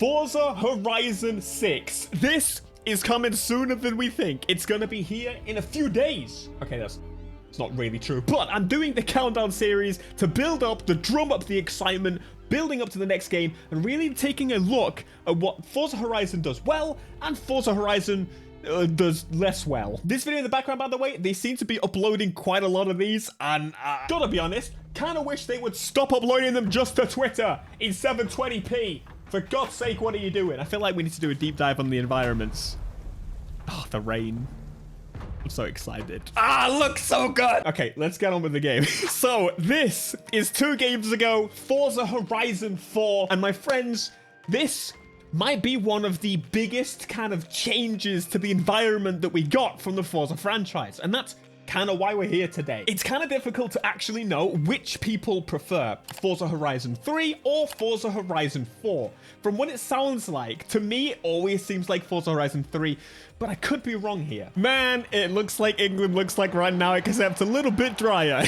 Forza Horizon 6. This is coming sooner than we think. It's gonna be here in a few days. Okay, it's not really true, but I'm doing the countdown series to build up, to drum up the excitement, building up to the next game, and really taking a look at what Forza Horizon does well and Forza Horizon does less well. This video in the background, by the way, they seem to be uploading quite a lot of these, and gotta be honest, kind of wish they would stop uploading them just to Twitter in 720p. For God's sake, what are you doing? I feel like we need to do a deep dive on the environments. Oh, the rain. I'm so excited. Looks so good. Okay, let's get on with the game. So, this is 2 games ago, Forza Horizon 4. And my friends, this might be one of the biggest kind of changes to the environment that we got from the Forza franchise. And that's kind of why we're here today. It's kind of difficult to actually know which people prefer Forza Horizon 3 or Forza Horizon 4. From what it sounds like, to me, it always seems like Forza Horizon 3, but I could be wrong here. Man, it looks like England looks like right now, except a little bit drier.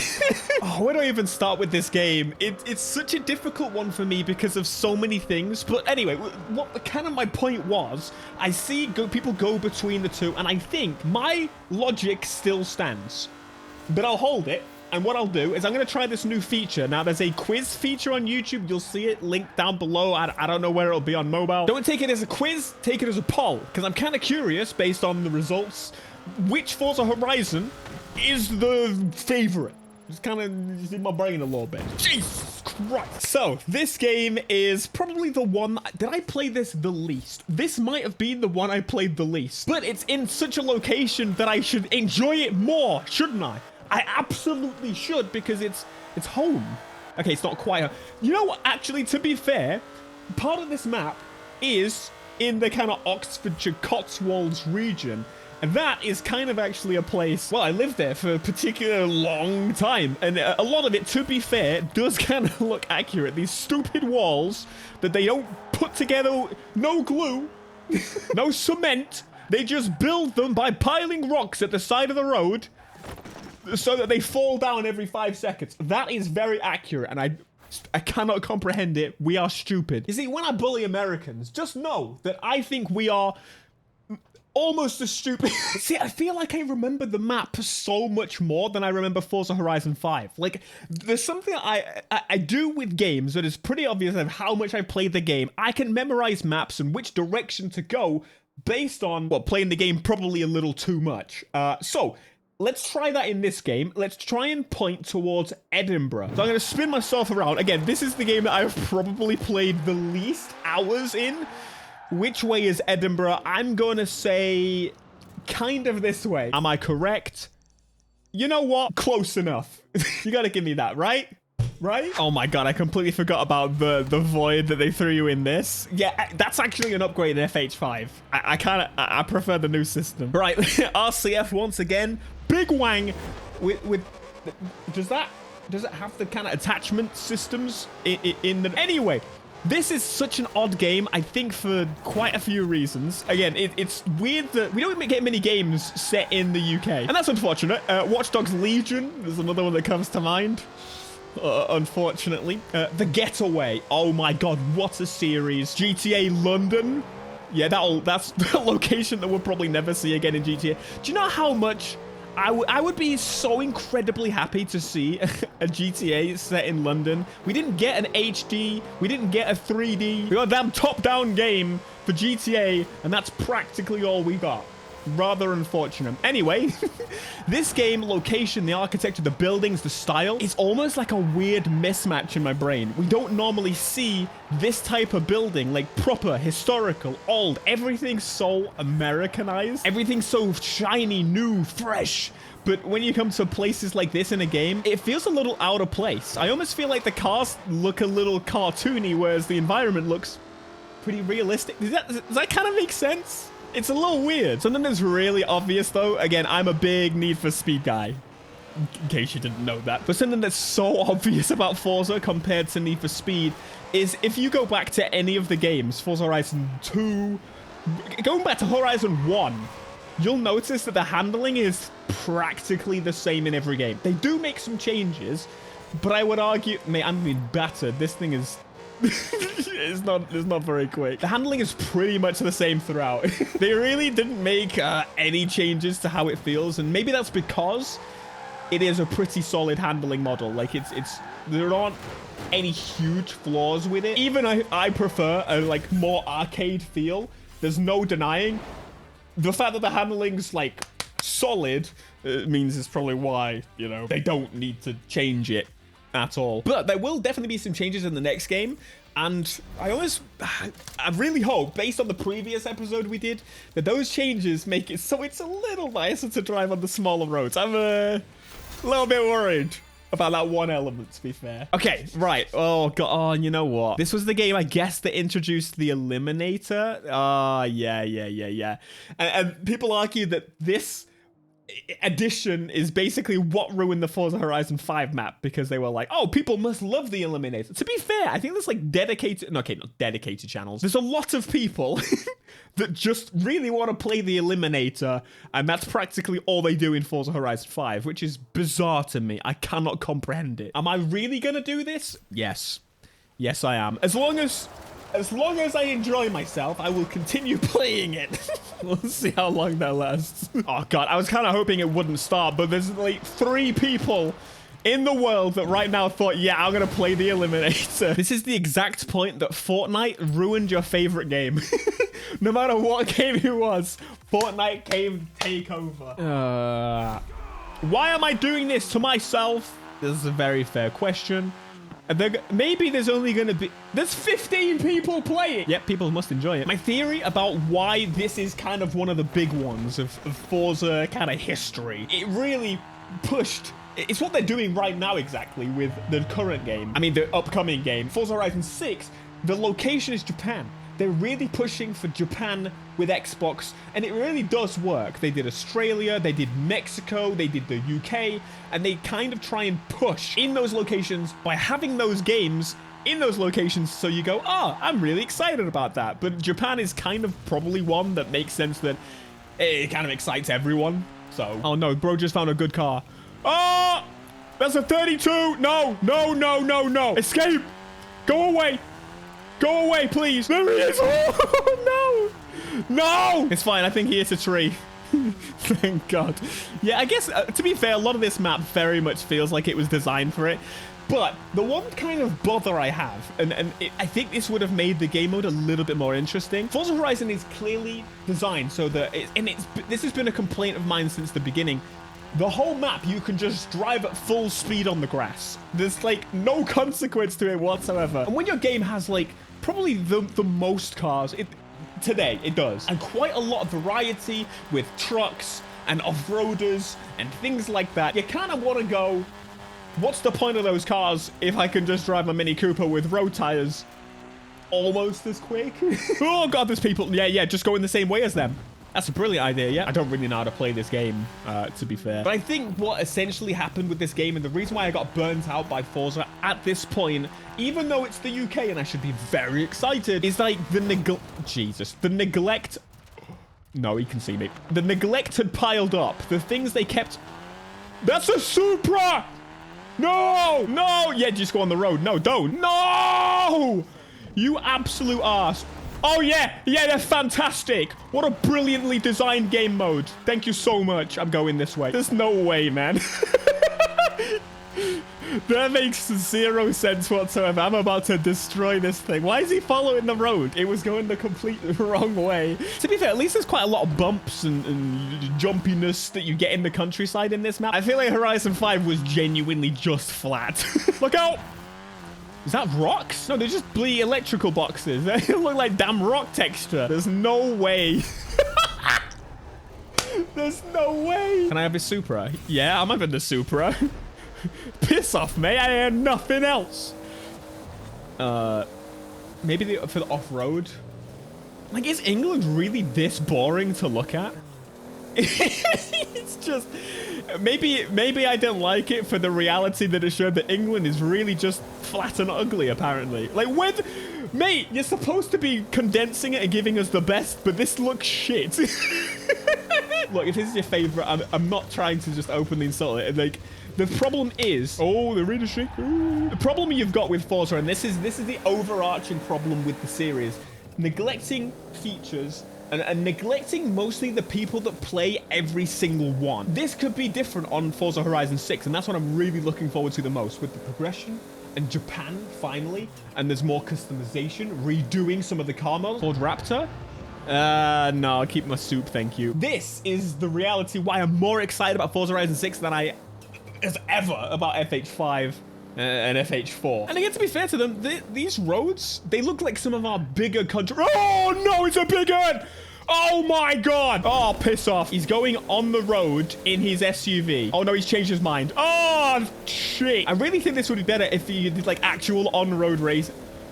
Oh, where do I even start with this game? It's such a difficult one for me because of so many things. But anyway, what kind of my point was, I see people go between the two, and I think my logic still stands. But I'll hold it. And what I'll do is I'm going to try this new feature. Now, there's a quiz feature on YouTube. You'll see it linked down below. I don't know where it'll be on mobile. Don't take it as a quiz. Take it as a poll. Because I'm kind of curious, based on the results, which Forza Horizon is the favorite. Just kind of in my brain a little bit. Jesus Christ. So, this game is probably the one... Did I play this the least? This might have been the one I played the least. But it's in such a location that I should enjoy it more, shouldn't I? I absolutely should, because it's home. Okay, it's not quite. You know what? Actually, to be fair, part of this map is in the kind of Oxfordshire Cotswolds region. And that is kind of actually a place, well, I lived there for a particular long time. And a lot of it, to be fair, does kind of look accurate. These stupid walls that they don't put together, no glue, no cement. They just build them by piling rocks at the side of the road, so that they fall down every 5 seconds. That is very accurate, and I cannot comprehend it. We are stupid. You see, when I bully Americans, just know that I think we are almost as stupid. See, I feel like I remember the map so much more than I remember Forza Horizon 5. Like, there's something I do with games that is pretty obvious of how much I played the game. I can memorize maps and which direction to go based on, well, playing the game probably a little too much. So, let's try that in this game. Let's try and point towards Edinburgh. So I'm going to spin myself around. Again, this is the game that I've probably played the least hours in. Which way is Edinburgh? I'm going to say kind of this way. Am I correct? You know what? Close enough. You got to give me that, right? Right? Oh my god, I completely forgot about the void that they threw you in this. Yeah, that's actually an upgrade in FH5. I prefer the new system. Right, RCF once again. Big wang with does it have the kind of attachment systems in the... Anyway, this is such an odd game, I think, for quite a few reasons. Again, it's weird that we don't get many games set in the UK. And that's unfortunate. Watch Dogs Legion is another one that comes to mind. Unfortunately. The Getaway. Oh my god, what a series. GTA London. Yeah, that's the location that we'll probably never see again in GTA. Do you know how much I would be so incredibly happy to see a GTA set in London? We didn't get an HD. We didn't get a 3D. We got a damn top-down game for GTA, and that's practically all we got. Rather unfortunate. Anyway, this game, location, the architecture, the buildings, the style, it's almost like a weird mismatch in my brain. We don't normally see this type of building, like proper, historical, old. Everything's so Americanized. Everything's so shiny, new, fresh. But when you come to places like this in a game, it feels a little out of place. I almost feel like the cars look a little cartoony, whereas the environment looks pretty realistic. Does that kind of make sense? It's a little weird. Something that's really obvious, though. Again, I'm a big Need for Speed guy, in case you didn't know that. But something that's so obvious about Forza compared to Need for Speed is if you go back to any of the games, Forza Horizon 2, going back to Horizon 1, you'll notice that the handling is practically the same in every game. They do make some changes, but I would argue, mate, I'm being battered. This thing is It's not very quick. The handling is pretty much the same throughout. They really didn't make any changes to how it feels, and maybe that's because it is a pretty solid handling model. Like there aren't any huge flaws with it. Even I prefer a like more arcade feel. There's no denying the fact that the handling's like solid. Means it's probably why, you know, they don't need to change it at all. But there will definitely be some changes in the next game. And I really hope, based on the previous episode we did, that those changes make it so it's a little nicer to drive on the smaller roads. I'm a little bit worried about that one element, to be fair. Okay, right. Oh, God. Oh, you know what? This was the game, I guess, that introduced the Eliminator. Yeah. And people argue that this addition is basically what ruined the Forza Horizon 5 map, because they were like, oh, people must love the Eliminator. To be fair, I think there's like dedicated, okay, not dedicated channels. There's a lot of people that just really want to play the Eliminator, and that's practically all they do in Forza Horizon 5, which is bizarre to me. I cannot comprehend it. Am I really gonna do this? Yes. Yes, I am. As long as I enjoy myself, I will continue playing it. We'll see how long that lasts. Oh, God. I was kind of hoping it wouldn't start, but there's like 3 people in the world that right now thought, yeah, I'm going to play the Eliminator. This is the exact point that Fortnite ruined your favorite game. No matter what game it was, Fortnite came to take over. Why am I doing this to myself? This is a very fair question. Maybe there's only going to be... There's 15 people playing. Yep, people must enjoy it. My theory about why this is kind of one of the big ones of Forza kind of history, it really pushed... It's what they're doing right now exactly with the current game. I mean, the upcoming game. Forza Horizon 6, the location is Japan. They're really pushing for Japan with Xbox, and it really does work. They did Australia, they did Mexico, they did the UK, and they kind of try and push in those locations by having those games in those locations, so you go, oh, I'm really excited about that. But Japan is kind of probably one that makes sense, that it kind of excites everyone. So, oh no, bro just found a good car. Oh, that's a 32. No. Escape. Go away. Go away, please. There he is. Oh, no. It's fine. I think he hit a tree. Thank God. Yeah, I guess, to be fair, a lot of this map very much feels like it was designed for it. But the one kind of bother I have, and I think this would have made the game mode a little bit more interesting. Forza Horizon is clearly designed so that this has been a complaint of mine since the beginning. The whole map, you can just drive at full speed on the grass. There's like no consequence to it whatsoever. And when your game has like probably the most cars, today it does, and quite a lot of variety with trucks and off-roaders and things like that, you kind of want to go, what's the point of those cars if I can just drive a Mini Cooper with road tires almost as quick? Oh God, there's people. Yeah, just go in the same way as them. That's a brilliant idea, yeah. I don't really know how to play this game, to be fair. But I think what essentially happened with this game, and the reason why I got burnt out by Forza at this point, even though it's the UK and I should be very excited, is like the neglect... No, he can see me. The neglect had piled up. The things they kept... That's a Supra! No! Yeah, just go on the road. No, don't. No! You absolute arse. Oh, yeah, that's fantastic. What a brilliantly designed game mode. Thank you so much. I'm going this way. There's no way, man. That makes 0 sense whatsoever. I'm about to destroy this thing. Why is he following the road? It was going the complete wrong way. To be fair, at least there's quite a lot of bumps and jumpiness that you get in the countryside in this map. I feel like Horizon 5 was genuinely just flat. Look out! Is that rocks? No, they're just bleed electrical boxes. They look like damn rock texture. There's no way. There's no way. Can I have a Supra? Yeah, I'm having the Supra. Piss off, mate. I had nothing else. Maybe for the off-road. Like, is England really this boring to look at? It's just... Maybe I didn't like it for the reality that it showed that England is really just flat and ugly, apparently. Like, mate, you're supposed to be condensing it and giving us the best, but this looks shit. look, if this is your favorite, I'm not trying to just openly insult it. Like, the problem is, oh, the reader shake. The problem you've got with Forza, and this is the overarching problem with the series, neglecting features and neglecting mostly the people that play every single one. This could be different on Forza Horizon 6, and that's what I'm really looking forward to the most, with the progression and Japan finally, and there's more customization, redoing some of the car models. Ford Raptor. No, I'll keep my soup, thank you. This is the reality why I'm more excited about Forza Horizon 6 than I as ever about FH5 and FH4. And again, to be fair to them, these roads, they look like some of our bigger country. Oh no, it's a big one! Oh my god! Oh, piss off. He's going on the road in his SUV. Oh no, he's changed his mind. Oh, shit. I really think this would be better if he did like actual on-road race.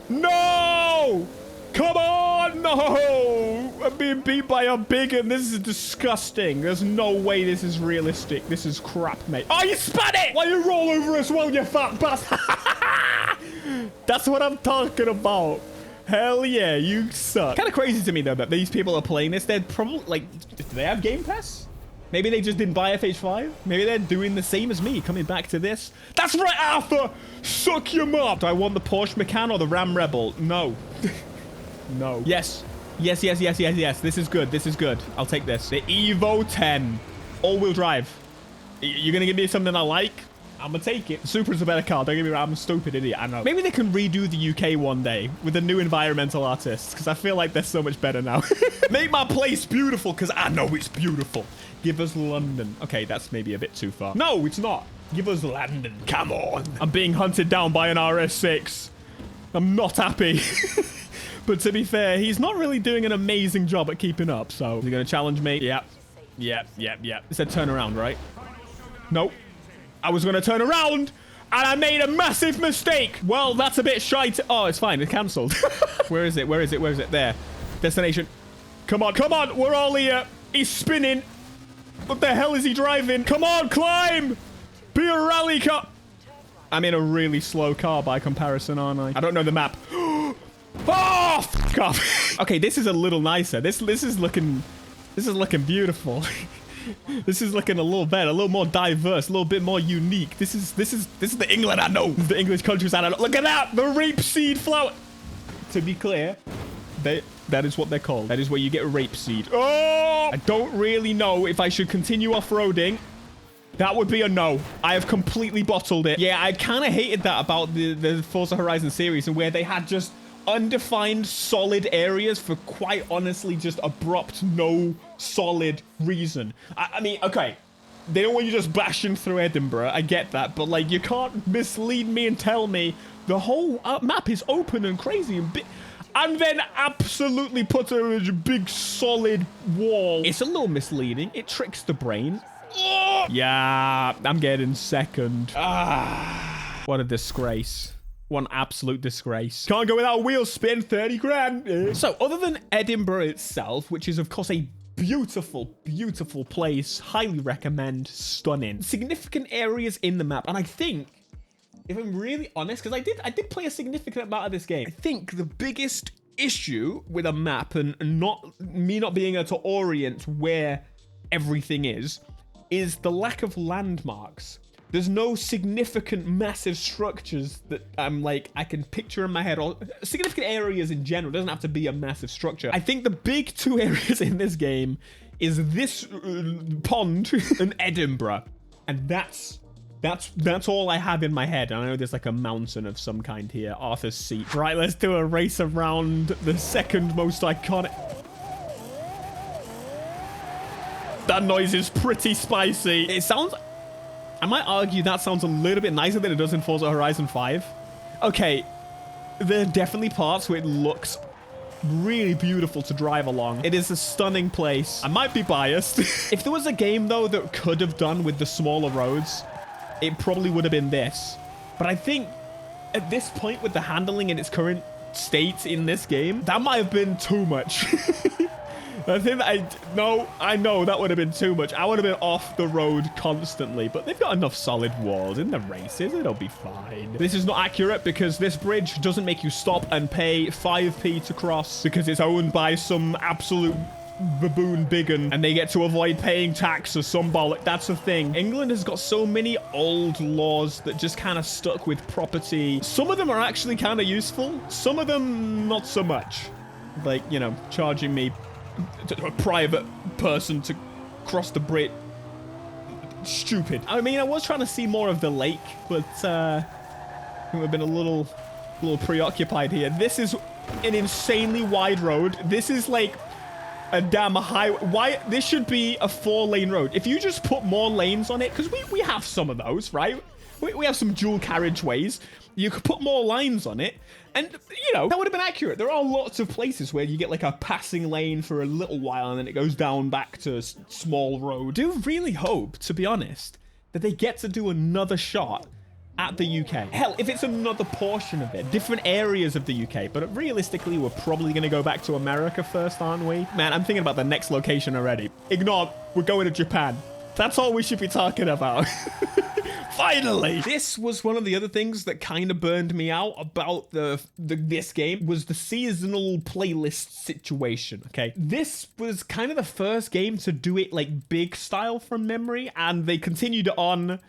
No! Come on! No! I'm being beat by a big one. This is disgusting. There's no way this is realistic. This is crap, mate. Oh, you spun it! Why you roll over as well, you fat bastard? That's what I'm talking about. Hell yeah, you suck. Kind of crazy to me, though, that these people are playing this. They're probably, like, do they have Game Pass? Maybe they just didn't buy FH5? Maybe they're doing the same as me, coming back to this. That's right, Arthur! Suck your mum! Do I want the Porsche Macan or the Ram Rebel? No. No. Yes. Yes, yes, yes, yes, yes. This is good. This is good. I'll take this. The Evo 10. All-wheel drive. You're going to give me something I like? I'm going to take it. Supra's a better car. Don't get me wrong. I'm a stupid idiot. I know. Maybe they can redo the UK one day with the new environmental artists, because I feel like they're so much better now. Make my place beautiful, because I know it's beautiful. Give us London. Okay, that's maybe a bit too far. No, it's not. Give us London. Come on. I'm being hunted down by an RS6. I'm not happy. But to be fair, he's not really doing an amazing job at keeping up. So, is he going to challenge me? Yep. Yep, yep, yep. It said turn around, right? Nope. I was going to turn around, and I made a massive mistake. Well, that's a bit shite. Oh, it's fine. It's cancelled. Where is it? Where is it? Where is it? There. Destination. Come on. Come on. We're all here. He's spinning. What the hell is he driving? Come on, climb. Be a rally car. I'm in a really slow car by comparison, aren't I? I don't know the map. Oh, fuck off. Okay, this is a little nicer. This is looking beautiful. This is looking a little better, a little more diverse, a little bit more unique. This is the England I know. This is the English countryside I know. Look at that, the rapeseed flower. To be clear, that is what they're called. That is where you get rapeseed. Oh! I don't really know if I should continue off-roading. That would be a no. I have completely bottled it. Yeah, I kind of hated that about the Forza Horizon series, and where they had just undefined solid areas for quite honestly just abrupt no solid reason. I mean, okay, they don't want you just bashing through Edinburgh, I get that, but like, you can't mislead me and tell me the whole map is open and crazy and then absolutely put a big solid wall. It's a little misleading. It tricks the brain. Oh! Yeah, I'm getting second. What a disgrace. One absolute disgrace. Can't go without a wheel spin. 30 grand. So, other than Edinburgh itself, which is, of course, a beautiful, beautiful place. Highly recommend. Stunning. Significant areas in the map. And I think, if I'm really honest, because I did play a significant amount of this game. I think the biggest issue with a map and not being able to orient where everything is the lack of landmarks. There's no significant massive structures that I'm like, I can picture in my head, or significant areas in general. It doesn't have to be a massive structure. I think the big two areas in this game is this pond and Edinburgh. And that's all I have in my head. And I know there's like a mountain of some kind here. Arthur's seat. Right, let's do a race around the second most iconic. That noise is pretty spicy. It sounds... I might argue that sounds a little bit nicer than it does in Forza Horizon 5. Okay, there are definitely parts where it looks really beautiful to drive along. It is a stunning place. I might be biased. If there was a game, though, that could have done with the smaller roads, it probably would have been this. But I think at this point, with the handling in its current state in this game, that might have been too much. I think I know that would have been too much. I would have been off the road constantly, but they've got enough solid walls in the races. It'll be fine. This is not accurate because this bridge doesn't make you stop and pay 5p to cross because it's owned by some absolute baboon biggin and they get to avoid paying tax or some bollock. That's the thing. England has got so many old laws that just kind of stuck with property. Some of them are actually kind of useful. Some of them not so much. Like, you know, charging me a private person to cross the bridge. Stupid. I mean, I was trying to see more of the lake, but we've been a little preoccupied here. This is an insanely wide road. This is like a damn highway. Why? This should be a 4-lane road. If you just put more lanes on it, because we have some of those, right? We have some dual carriageways. You could put more lines on it, and, you know, that would have been accurate. There are lots of places where you get, like, a passing lane for a little while, and then it goes down back to a small road. I do really hope, to be honest, that they get to do another shot at the UK. Hell, if it's another portion of it, different areas of the UK, but realistically, we're probably going to go back to America first, aren't we? Man, I'm thinking about the next location already. Ignore, we're going to Japan. That's all we should be talking about. Finally! This was one of the other things that kind of burned me out about this game, was the seasonal playlist situation, okay? This was kind of the first game to do it, like, big style from memory, and they continued on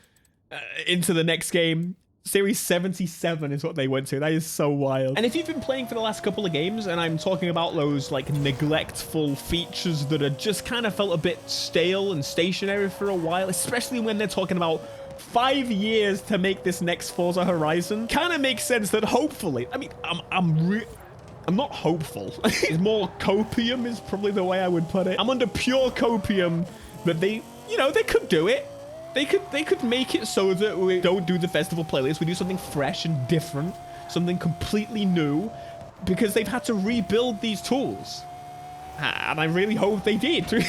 into the next game. Series 77 is what they went to. That is so wild. And if you've been playing for the last couple of games, and I'm talking about those, like, neglectful features that are just kind of felt a bit stale and stationary for a while, especially when they're talking about 5 years to make this next Forza Horizon, kind of makes sense that hopefully, I mean, I'm not hopeful. It's more copium is probably the way I would put it. I'm under pure copium that they, you know, they could do it. They could make it so that we don't do the festival playlist. We do something fresh and different, something completely new, because they've had to rebuild these tools. And I really hope they did.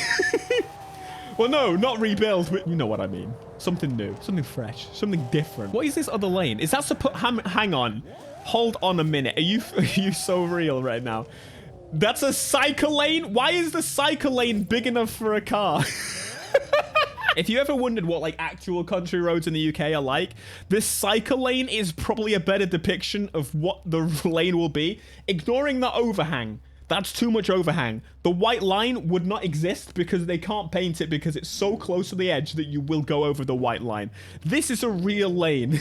Well, no, not rebuild, but you know what I mean. Something new, something fresh, something different. What is this other lane? Is that hang on. Hold on a minute. Are you so real right now? That's a cycle lane? Why is the cycle lane big enough for a car? If you ever wondered what, like, actual country roads in the UK are like, this cycle lane is probably a better depiction of what the lane will be. Ignoring the overhang. That's too much overhang. The white line would not exist because they can't paint it because it's so close to the edge that you will go over the white line. This is a real lane.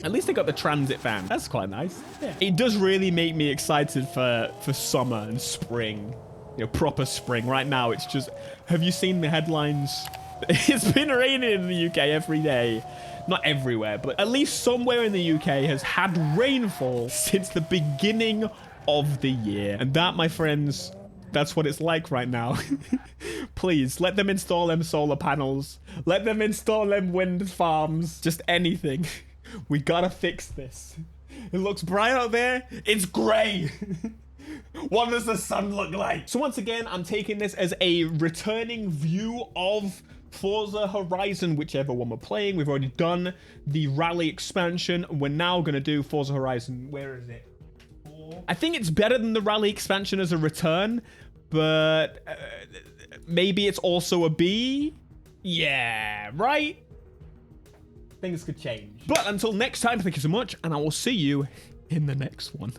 At least they got the transit van. That's quite nice. Yeah. It does really make me excited for summer and spring. You know, proper spring. Right now, it's just... Have you seen the headlines? It's been raining in the UK every day. Not everywhere, but at least somewhere in the UK has had rainfall since the beginning of the year. And that, my friends, that's what it's like right now. Please, let them install them solar panels. Let them install them wind farms. Just anything. We gotta fix this. It looks bright out there. It's grey. What does the sun look like? So once again, I'm taking this as a returning view of Forza Horizon, whichever one we're playing. We've already done the rally expansion. We're now going to do Forza Horizon. Where is it? I think it's better than the rally expansion as a return, but maybe it's also a B? Yeah, right? Things could change. But until next time, thank you so much, and I will see you in the next one.